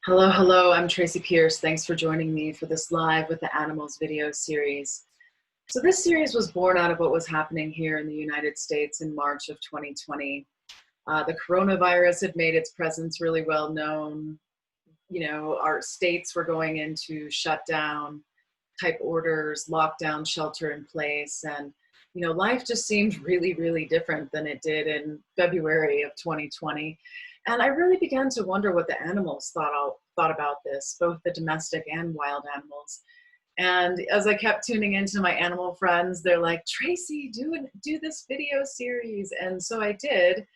Hello, hello, I'm Tracy Pierce. Thanks for joining me for this Live with the Animals video series. So this series was born out of what was happening here in the United States in March of 2020. The coronavirus had made its presence really well known. You know, our states were going into shutdown type orders, lockdown, shelter in place, and life just seemed really, really different than it did in February of 2020. And I really began to wonder what the animals thought about this, both the domestic and wild animals. And as I kept tuning into my animal friends, they're like, Tracy, do this video series. And so I did.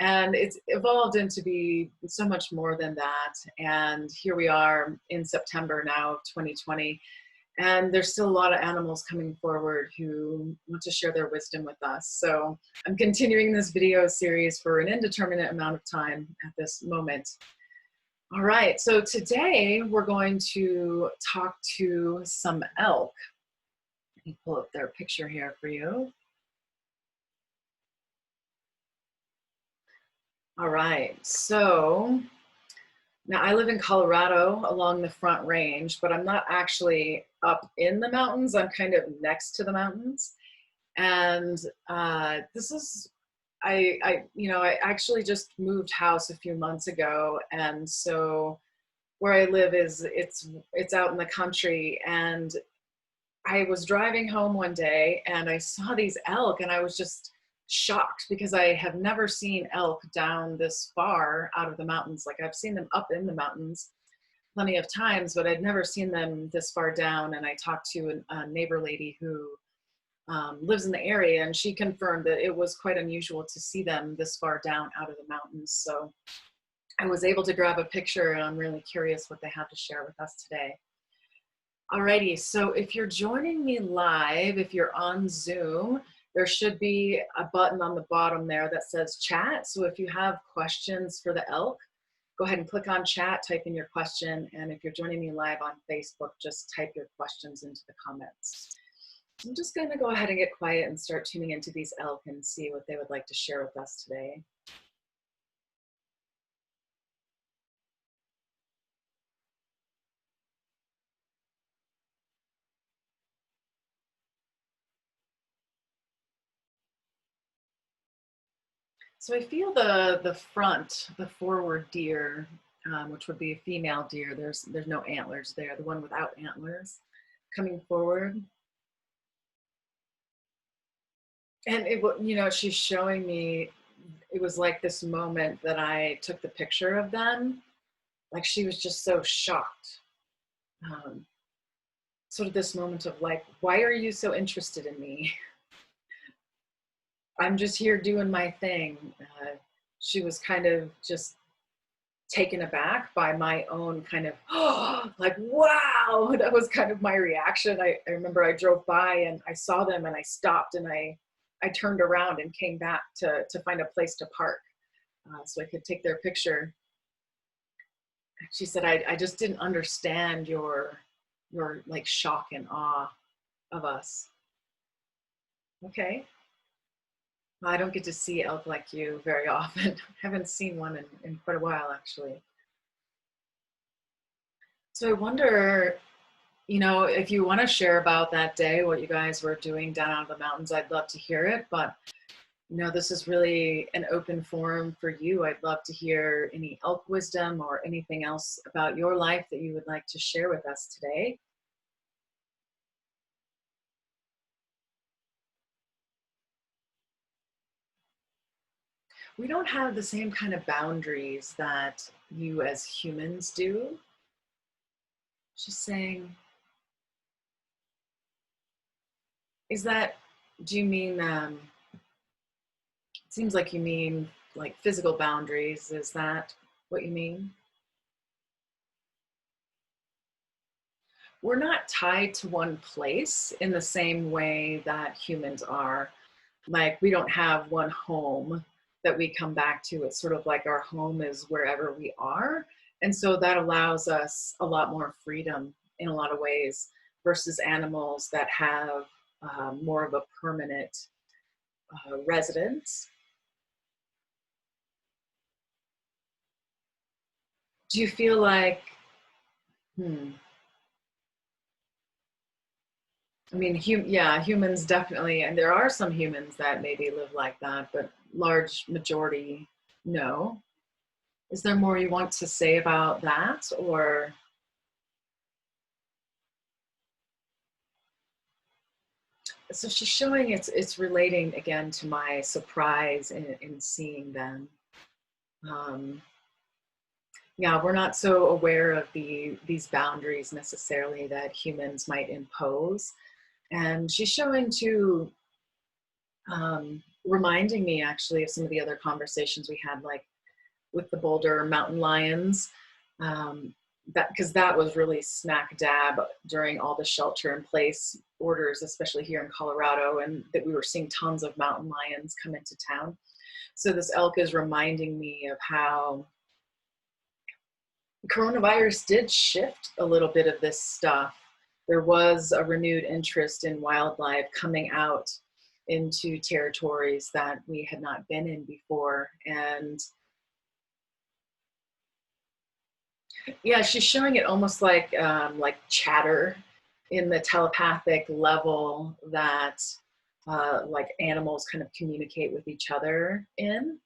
And it's evolved into be so much more than that. And here we are in September now of 2020. And there's still a lot of animals coming forward who want to share their wisdom with us. So I'm continuing this video series for an indeterminate amount of time at this moment. All right, so today we're going to talk to some elk. Let me pull up their picture here for you. All right, so now I live in Colorado along the Front Range, but I'm not actually up in the mountains. I'm kind of next to the mountains. And this is, I actually just moved house a few months ago. And so where I live it's out in the country. And I was driving home one day and I saw these elk and I was just shocked because I have never seen elk down this far out of the mountains. Like I've seen them up in the mountains plenty of times, but I'd never seen them this far down. And I talked to a neighbor lady who lives in the area, and she confirmed that it was quite unusual to see them this far down out of the mountains. So I was able to grab a picture, and I'm really curious what they have to share with us today. Alrighty, so if you're joining me live, if you're on Zoom, there should be a button on the bottom there that says chat. So if you have questions for the elk, go ahead and click on chat, type in your question. And if you're joining me live on Facebook, just type your questions into the comments. I'm just going to go ahead and get quiet and start tuning into these elk and see what they would like to share with us today. So I feel the front, the forward deer, which would be a female deer. There's no antlers there. The one without antlers coming forward. And she's showing me, it was like this moment that I took the picture of them. Like she was just so shocked. Sort of this moment of like, why are you so interested in me? I'm just here doing my thing. She was kind of just taken aback by my own kind of, oh, like, wow, that was kind of my reaction. I remember I drove by and I saw them and I stopped and I turned around and came back to find a place to park so I could take their picture. She said, I just didn't understand your like shock and awe of us. Okay. I don't get to see elk like you very often. I haven't seen one in quite a while, actually. So I wonder, if you want to share about that day, what you guys were doing down out of the mountains, I'd love to hear it. But, this is really an open forum for you. I'd love to hear any elk wisdom or anything else about your life that you would like to share with us today. We don't have the same kind of boundaries that you as humans do. She's saying, do you mean, it seems like you mean like physical boundaries. Is that what you mean? We're not tied to one place in the same way that humans are. Like we don't have one home that we come back to. It's sort of like our home is wherever we are. And so that allows us a lot more freedom in a lot of ways versus animals that have more of a permanent residence. Do you feel like Hmm. I mean, yeah, humans definitely, and there are some humans that maybe live like that, but large majority, no. Is there more you want to say about that, or so she's showing it's relating again to my surprise in seeing them. Um, yeah, we're not so aware of these boundaries necessarily that humans might impose, and she's showing to reminding me actually of some of the other conversations we had, like with the Boulder mountain lions. Um, that because that was really smack dab during all the shelter in place orders, especially here in Colorado, and that we were seeing tons of mountain lions come into town. So this elk is reminding me of how coronavirus did shift a little bit of this stuff. There was a renewed interest in wildlife coming out into territories that we had not been in before. And yeah, she's showing it almost like chatter in the telepathic level that like animals kind of communicate with each other in.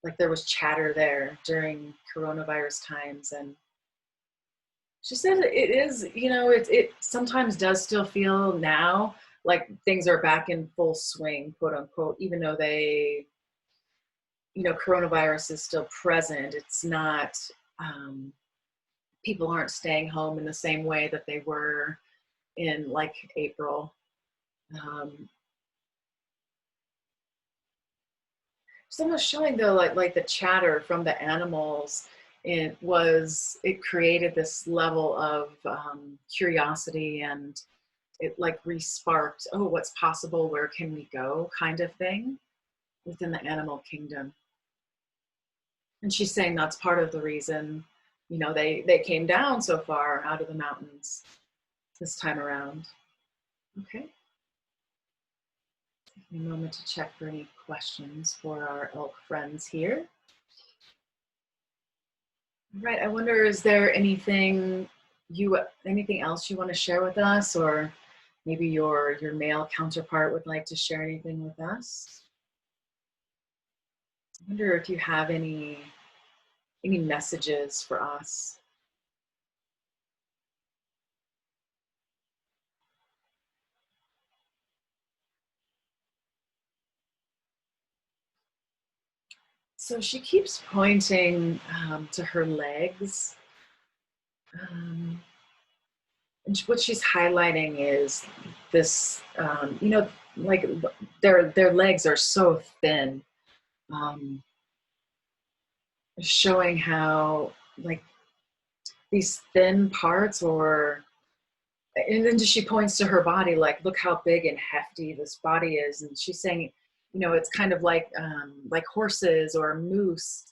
Like there was chatter there during coronavirus times, and she said it is, it sometimes does still feel now like things are back in full swing, quote unquote, even though coronavirus is still present. It's not, um, people aren't staying home in the same way that they were in like April. Um, Someone's showing though, like the chatter from the animals. It created this level of curiosity, and it like re-sparked, oh, what's possible? Where can we go? Kind of thing within the animal kingdom. And she's saying that's part of the reason, they came down so far out of the mountains this time around. Okay. A moment to check for any questions for our elk friends here. All right, I wonder, is there anything else you want to share with us, or maybe your male counterpart would like to share anything with us? I wonder if you have any messages for us. So she keeps pointing to her legs. Um, and what she's highlighting is this, like their legs are so thin, um, showing how like these thin parts, or and then she points to her body, like, look how big and hefty this body is. And she's saying, it's kind of like horses or moose,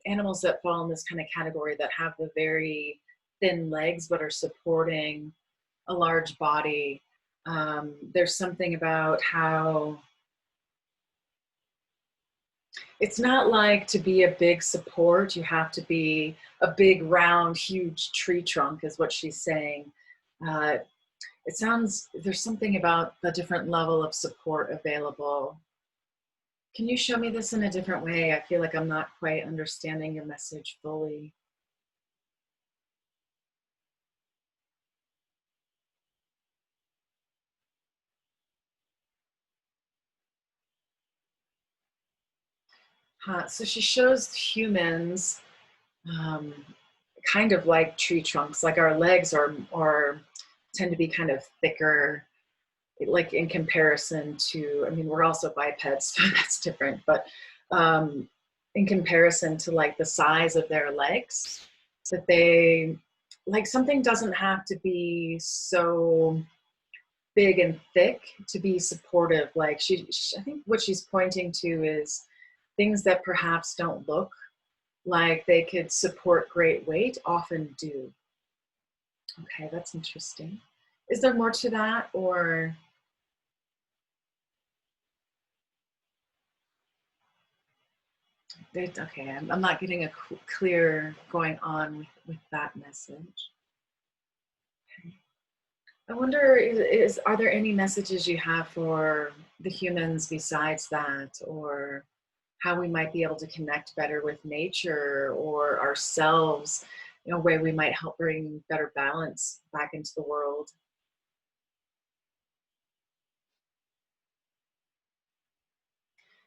animals that fall in this kind of category that have the very thin legs but are supporting a large body. There's something about how it's not like to be a big support, you have to be a big, round, huge tree trunk, is what she's saying. Uh, it sounds, there's something about the different level of support available. Can you show me this in a different way? I feel like I'm not quite understanding your message fully. So she shows humans um, kind of like tree trunks, like our legs are tend to be kind of thicker, like in comparison to, I mean, we're also bipeds, so that's different, but um, in comparison to like the size of their legs, that they, like, something doesn't have to be so big and thick to be supportive. Like I think what she's pointing to is things that perhaps don't look like they could support great weight often do. Okay, that's interesting. Is there more to that, or? Okay, I'm not getting a clear going on with that message. I wonder, are there any messages you have for the humans besides that, or how we might be able to connect better with nature or ourselves, a way we might help bring better balance back into the world?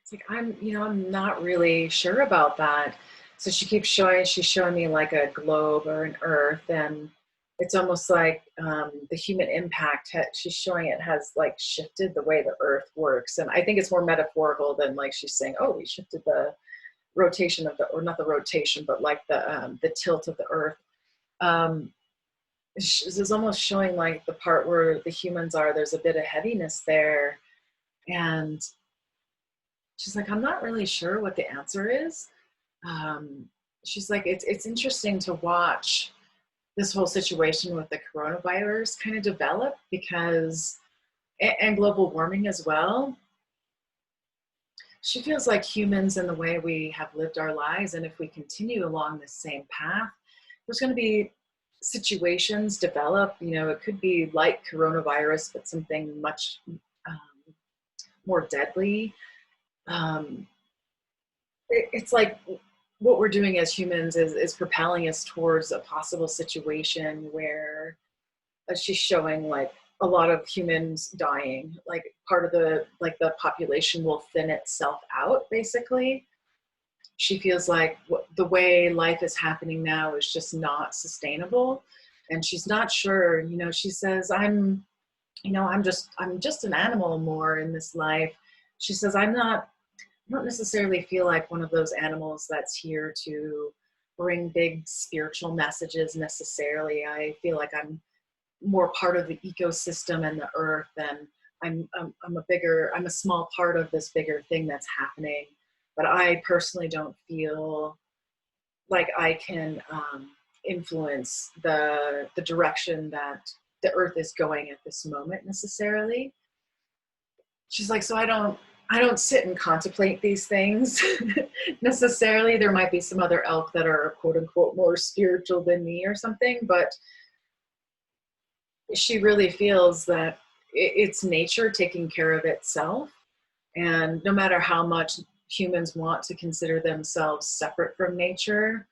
It's like I'm not really sure about that. So she's showing me like a globe or an earth, and it's almost like the human impact. She's showing it has like shifted the way the earth works, and I think it's more metaphorical than like she's saying, "Oh, we shifted the rotation of the," or not the rotation, but like the tilt of the earth. Um, this is almost showing like the part where the humans are. There's a bit of heaviness there, and she's like, I'm not really sure what the answer is. Um, she's like, it's interesting to watch this whole situation with the coronavirus kind of develop because, and global warming as well. She feels like humans and the way we have lived our lives, and if we continue along the same path, there's going to be situations develop. It could be like coronavirus, but something much more deadly. Um, it's like what we're doing as humans is propelling us towards a possible situation where she's showing like a lot of humans dying, like part of the population will thin itself out basically. She feels like the way life is happening now is just not sustainable, and she's not sure. She says, I'm just an animal more in this life. She says, I don't necessarily feel like one of those animals that's here to bring big spiritual messages necessarily. I feel like I'm more part of the ecosystem and the earth, and I'm a small part of this bigger thing that's happening. But I personally don't feel like I can influence the direction that the earth is going at this moment necessarily. She's like, so I don't sit and contemplate these things necessarily. There might be some other elk that are quote unquote more spiritual than me or something, but she really feels that it's nature taking care of itself. And no matter how much humans want to consider themselves separate from nature,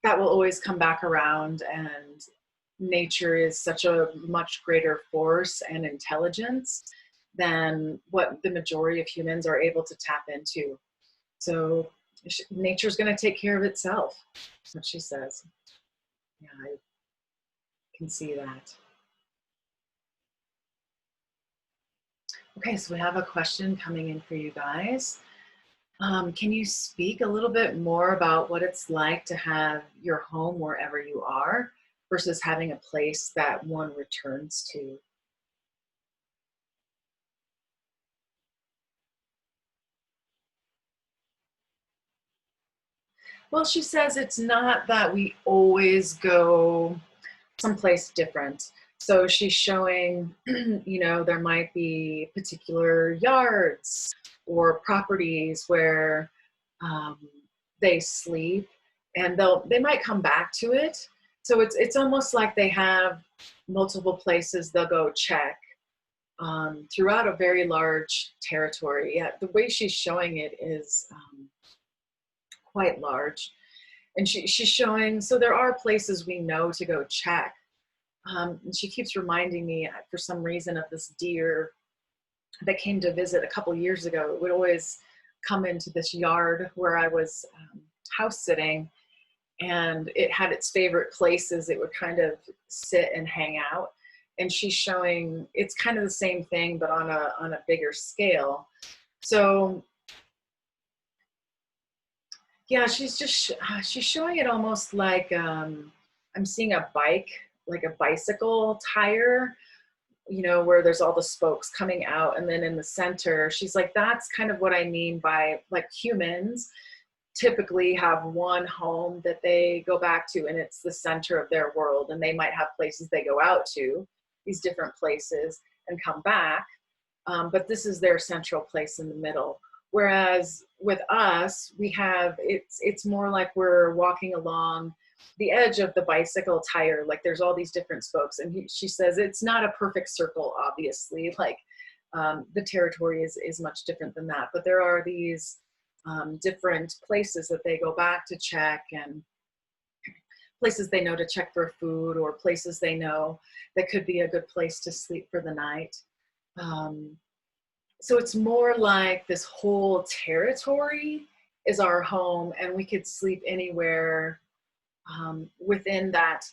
that will always come back around. And nature is such a much greater force and intelligence than what the majority of humans are able to tap into. So nature's going to take care of itself. That's what she says. Yeah, I can see that. Okay, so we have a question coming in for you guys. Can you speak a little bit more about what it's like to have your home wherever you are versus having a place that one returns to? Well, she says it's not that we always go someplace different. So she's showing, there might be particular yards or properties where um, they sleep, and they might come back to it. So it's almost like they have multiple places they'll go check throughout a very large territory. Yeah, the way she's showing it is quite large. And she's showing, so there are places we know to go check. And she keeps reminding me, for some reason, of this deer that came to visit a couple years ago. It would always come into this yard where I was house sitting, and it had its favorite places it would kind of sit and hang out. And she's showing it's kind of the same thing, but on a bigger scale. So yeah, she's showing it almost like I'm seeing a bike, like a bicycle tire, where there's all the spokes coming out, and then in the center, she's like, that's kind of what I mean by like humans typically have one home that they go back to, and it's the center of their world, and they might have places they go out to, these different places, and come back, but this is their central place in the middle. Whereas with us, it's more like we're walking along the edge of the bicycle tire. Like there's all these different spokes, and she says it's not a perfect circle, obviously. Like the territory is much different than that, but there are these different places that they go back to check, and places they know to check for food, or places they know that could be a good place to sleep for the night. So it's more like this whole territory is our home, and we could sleep anywhere within that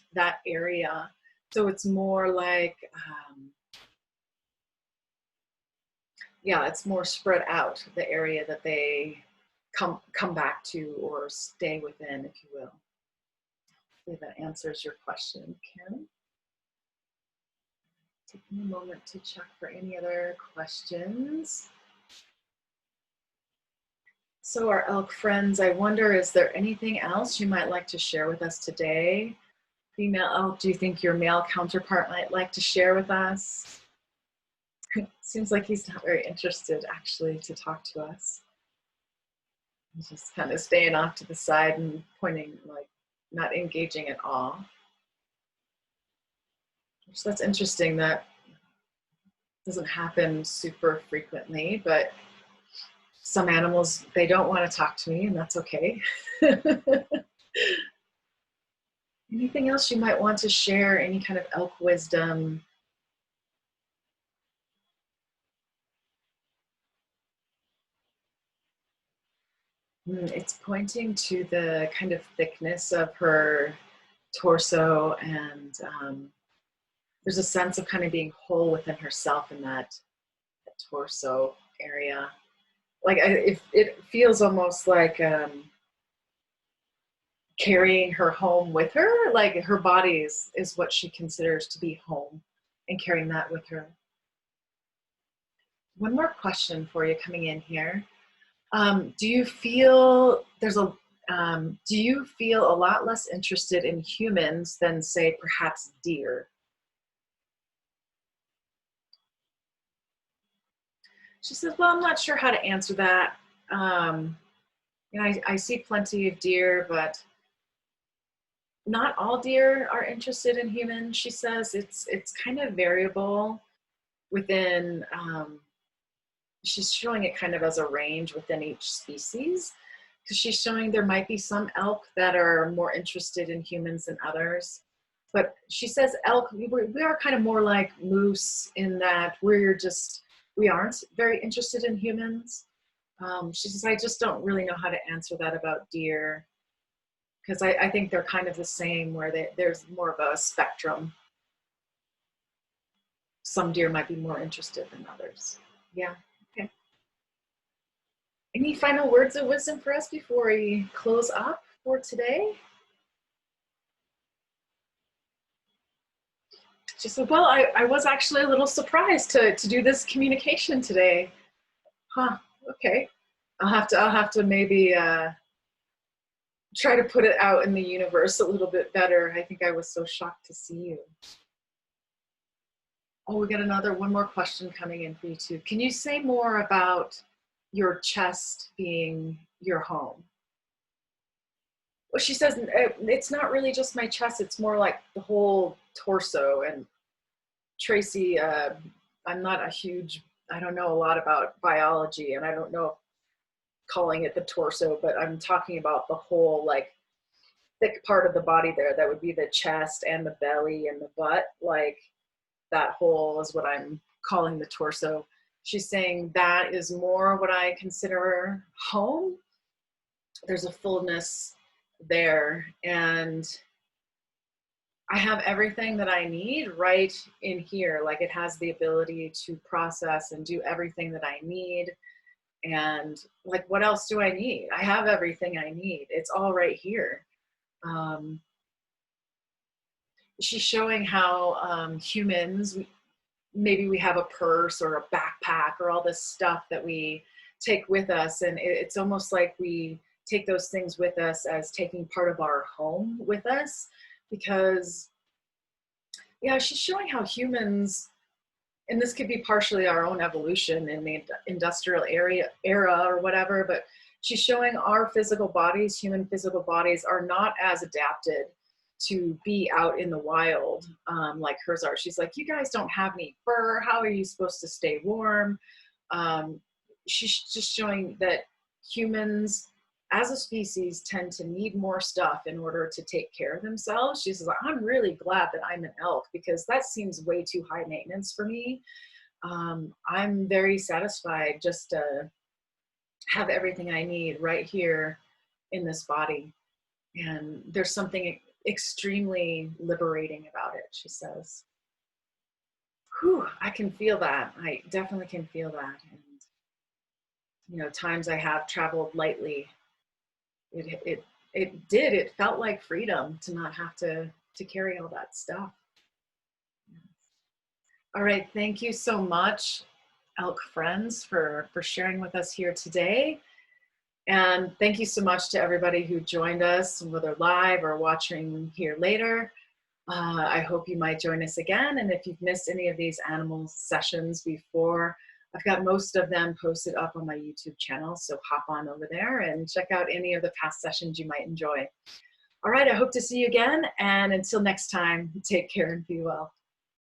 area. So it's more like, yeah, it's more spread out, the area that they come back to or stay within, if you will. Hopefully that answers your question, Kim. Taking a moment to check for any other questions. So our elk friends, I wonder, is there anything else you might like to share with us today? Female elk, do you think your male counterpart might like to share with us? Seems like he's not very interested, actually, to talk to us. He's just kind of staying off to the side and pointing, like not engaging at all. Which, that's interesting. That doesn't happen super frequently, but some animals, they don't want to talk to me, and that's okay. Anything else you might want to share? Any kind of elk wisdom? It's pointing to the kind of thickness of her torso, and there's a sense of kind of being whole within herself in that torso area. Like it feels almost like carrying her home with her. Like her body is what she considers to be home, and carrying that with her. One more question for you coming in here. Do you feel a lot less interested in humans than, say, perhaps deer? She says, well, I'm not sure how to answer that. I see plenty of deer, but not all deer are interested in humans. She says it's kind of variable within, she's showing it kind of as a range within each species, because she's showing there might be some elk that are more interested in humans than others. But she says elk, we are kind of more like moose in that we aren't very interested in humans. She says, I just don't really know how to answer that about deer, because I think they're kind of the same, where there's more of a spectrum. Some deer might be more interested than others. Yeah, okay. Any final words of wisdom for us before we close up for today? She said, well, I was actually a little surprised to do this communication today. Huh, okay. I'll have to maybe try to put it out in the universe a little bit better. I think I was so shocked to see you. Oh, we got one more question coming in for you too. Can you say more about your chest being your home? Well, she says it's not really just my chest. It's more like the whole torso. And Tracy, I'm not I don't know a lot about biology, and I don't know calling it the torso, but I'm talking about the whole like thick part of the body there. That would be the chest and the belly and the butt. Like that whole is what I'm calling the torso. She's saying that is more what I consider home. There's a fullness there, and I have everything that I need right in here. Like it has the ability to process and do everything that I need. And like, what else do I need? I have everything I need. It's all right here. She's showing how humans, maybe we have a purse or a backpack or all this stuff that we take with us. And it's almost like we take those things with us as taking part of our home with us, because yeah, she's showing how humans, and this could be partially our own evolution in the industrial era or whatever, but she's showing our physical bodies, human physical bodies, are not as adapted to be out in the wild like hers are. She's like, you guys don't have any fur. How are you supposed to stay warm? She's just showing that humans as a species tend to need more stuff in order to take care of themselves. She says, I'm really glad that I'm an elk because that seems way too high maintenance for me. I'm very satisfied just to have everything I need right here in this body. And there's something extremely liberating about it, she says. Whew, I can feel that. I definitely can feel that. And, you know, times I have traveled lightly, it felt like freedom to not have to carry all that stuff. All right, thank you so much, elk friends, for sharing with us here today. And thank you so much to everybody who joined us, whether live or watching here later. I hope you might join us again. And if you've missed any of these animal sessions before, I've got most of them posted up on my YouTube channel. So hop on over there and check out any of the past sessions you might enjoy. All right, I hope to see you again. And until next time, take care and be well.